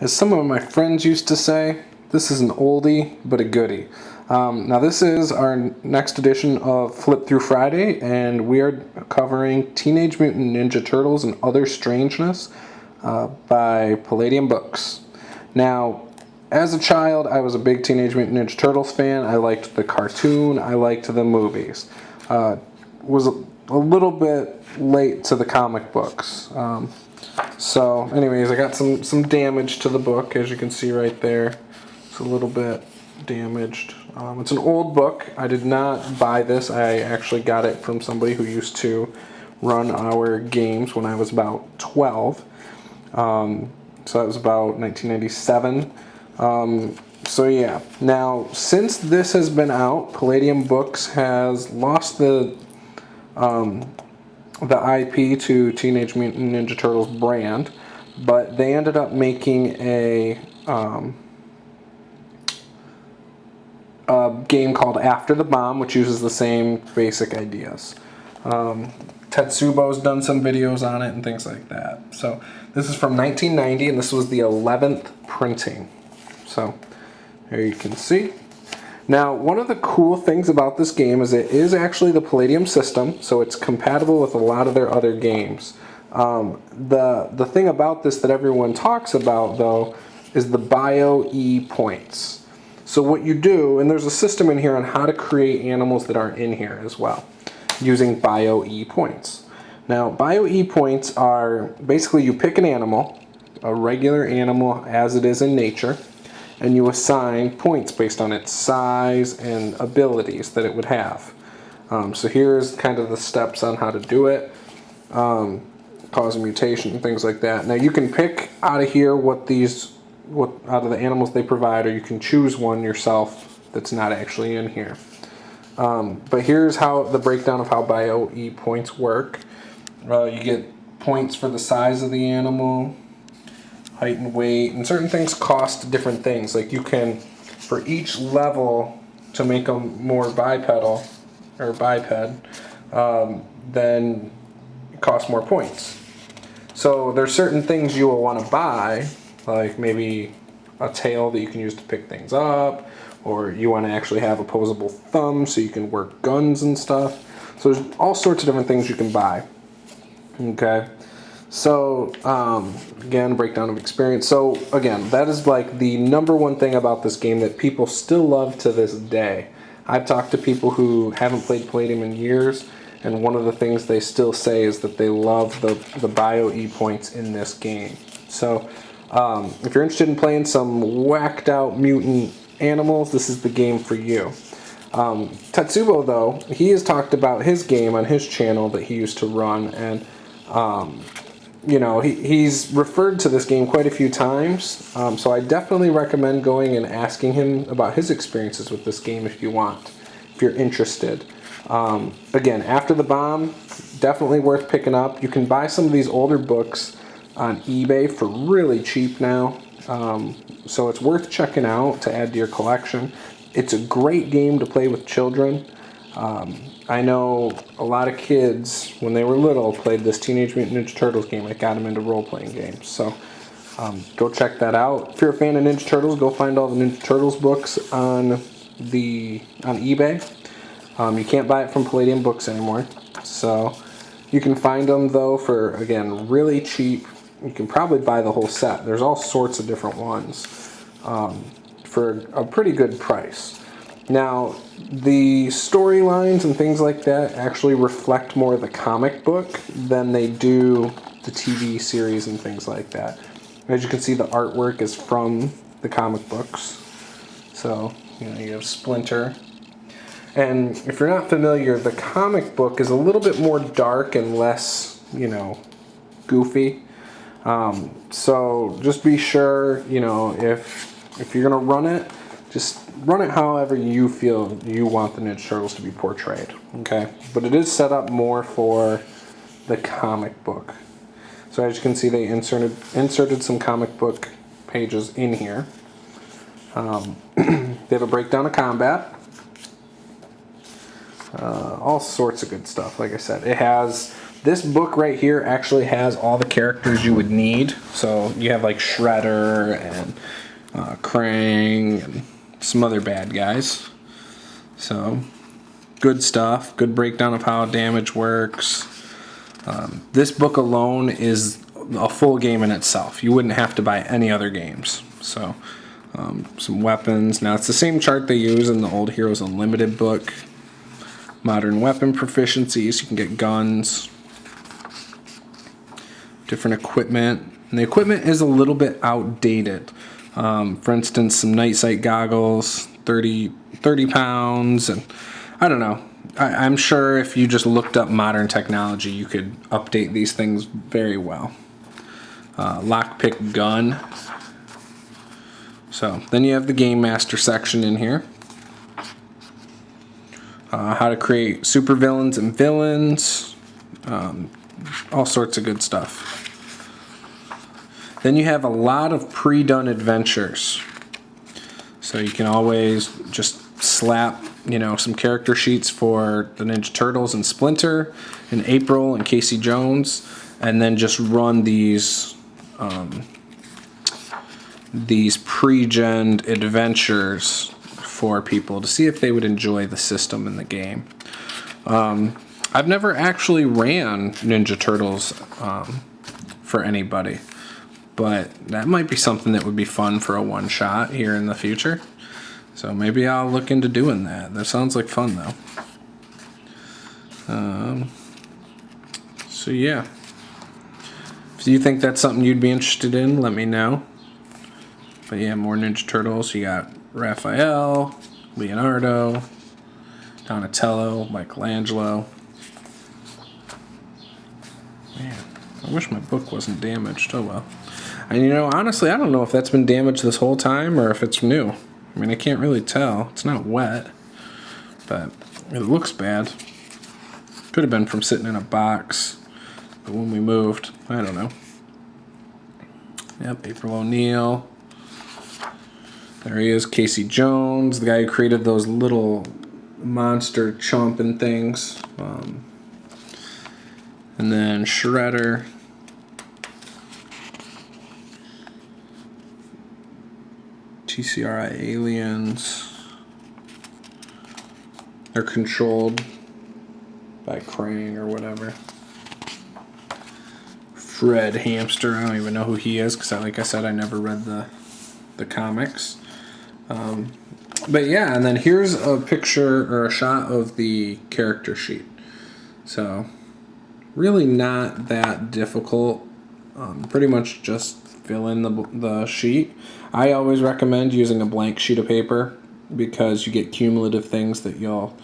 As some of my friends used to say, this is an oldie but a goodie. Now this is our next edition of Flip Through Friday, and we are covering Teenage Mutant Ninja Turtles and Other Strangeness by Palladium Books. Now, as a child, I was a big Teenage Mutant Ninja Turtles fan. I liked the cartoon. I liked the movies. Was a little bit late to the comic books. So anyways, I got some damage to the book, as you can see right there. It's a little bit damaged. It's an old book. I did not buy this. I actually got it from somebody who used to run our games when I was about 12. So that was about 1997. So yeah. Now, since this has been out, Palladium Books has lost the IP to Teenage Mutant Ninja Turtles brand, but they ended up making a game called After the Bomb, which uses the same basic ideas. Tetsubo's done some videos on it and things like that. So this is from 1990, and this was the 11th printing. So here you can see. Now, one of the cool things about this game is it is actually the Palladium system, so it's compatible with a lot of their other games. The thing about this that everyone talks about, though, is the Bio-E points. So what you do, and there's a system in here on how to create animals that aren't in here as well, using Bio-E points. Now, Bio-E points are basically you pick an animal, a regular animal as it is in nature, and you assign points based on its size and abilities that it would have. So here's kind of the steps on how to do it, cause a mutation and things like that. Now you can pick out of here what out of the animals they provide, or you can choose one yourself that's not actually in here. But here's how the breakdown of how Bio-E points work. You get points for the size of the animal, height and weight, and certain things cost different things. Like you can, for each level, to make them more bipedal or biped, then it costs more points. So there's certain things you will want to buy, like maybe a tail that you can use to pick things up, or you want to actually have opposable thumbs so you can work guns and stuff. So there's all sorts of different things you can buy. Okay. So, again, breakdown of experience. So, again, that is like the number one thing about this game that people still love to this day. I've talked to people who haven't played Palladium in years, and one of the things they still say is that they love the Bio-E points in this game. So, if you're interested in playing some whacked out mutant animals, this is the game for you. Tetsubo, though, he has talked about his game on his channel that he used to run, and you know, he's referred to this game quite a few times, so I definitely recommend going and asking him about his experiences with this game if you want, if you're interested. Again, After the Bomb, definitely worth picking up. You can buy some of these older books on eBay for really cheap now, so it's worth checking out to add to your collection. It's a great game to play with children. I know a lot of kids, when they were little, played this Teenage Mutant Ninja Turtles game. It got them into role-playing games. So go check that out. If you're a fan of Ninja Turtles, go find all the Ninja Turtles books on eBay. You can't buy it from Palladium Books anymore. So you can find them, though, for, again, really cheap. You can probably buy the whole set. There's all sorts of different ones for a pretty good price. Now, the storylines and things like that actually reflect more the comic book than they do the TV series and things like that. As you can see, the artwork is from the comic books. So, you have Splinter. And if you're not familiar, the comic book is a little bit more dark and less, goofy. So just be sure, if you're going to run it, just run it however you feel you want the Ninja Turtles to be portrayed, okay? But it is set up more for the comic book. So as you can see, they inserted some comic book pages in here. They have a breakdown of combat. All sorts of good stuff, like I said. It has This book right here actually has all the characters you would need. So you have like Shredder and Krang and some other bad guys. So good stuff. Good breakdown of how damage works. This book alone is a full game in itself. You wouldn't have to buy any other games. So some weapons. Now it's the same chart they use in the old Heroes Unlimited book. Modern weapon proficiencies. You can get guns. Different equipment. And the equipment is a little bit outdated. For instance, some night sight goggles, 30 pounds, and I don't know. I'm sure if you just looked up modern technology, you could update these things very well. Lockpick gun. So then you have the Game Master section in here. How to create supervillains and villains. All sorts of good stuff. Then you have a lot of pre-done adventures. So you can always just slap, some character sheets for the Ninja Turtles and Splinter and April and Casey Jones, and then just run these pre-gen adventures for people to see if they would enjoy the system in the game. I've never actually ran Ninja Turtles for anybody, but that might be something that would be fun for a one-shot here in the future. So maybe I'll look into doing that. That sounds like fun, though. So yeah. If you think that's something you'd be interested in, let me know. But yeah, more Ninja Turtles. You got Raphael, Leonardo, Donatello, Michelangelo. Man, I wish my book wasn't damaged. Oh well. And honestly, I don't know if that's been damaged this whole time or if it's new. I mean, I can't really tell. It's not wet, but it looks bad. Could have been from sitting in a box, but when we moved, I don't know. Yep, April O'Neil. There he is, Casey Jones, the guy who created those little monster chomping things. And then Shredder. TCRI aliens. They're controlled by Krang or whatever. Fred Hamster. I don't even know who he is because, like I said, I never read the comics. But yeah, and then here's a picture or a shot of the character sheet. So really not that difficult. Pretty much just fill in the sheet. I always recommend using a blank sheet of paper because you get cumulative things that you'll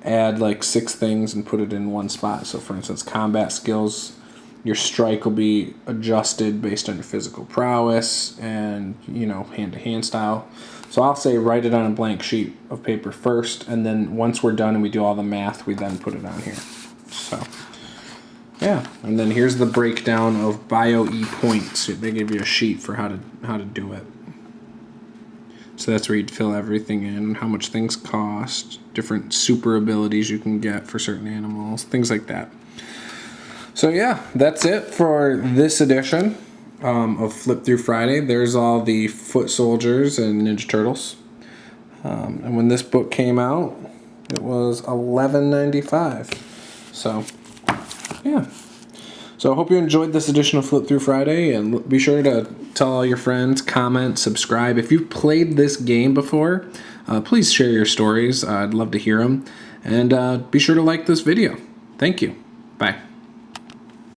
add like 6 things and put it in one spot. So for instance, combat skills, your strike will be adjusted based on your physical prowess and, hand-to-hand style. So I'll say write it on a blank sheet of paper first, and then once we're done and we do all the math, we then put it on here. So, yeah. And then here's the breakdown of Bio-E points. They give you a sheet for how to do it. So that's where you'd fill everything in, how much things cost, different super abilities you can get for certain animals, things like that. So yeah, that's it for this edition of Flip Through Friday. There's all the Foot Soldiers and Ninja Turtles. And when this book came out, it was $11.95. So yeah. So I hope you enjoyed this edition of Flip Through Friday, and be sure to tell all your friends, comment, subscribe. If you've played this game before, please share your stories. I'd love to hear them. And be sure to like this video. Thank you. Bye.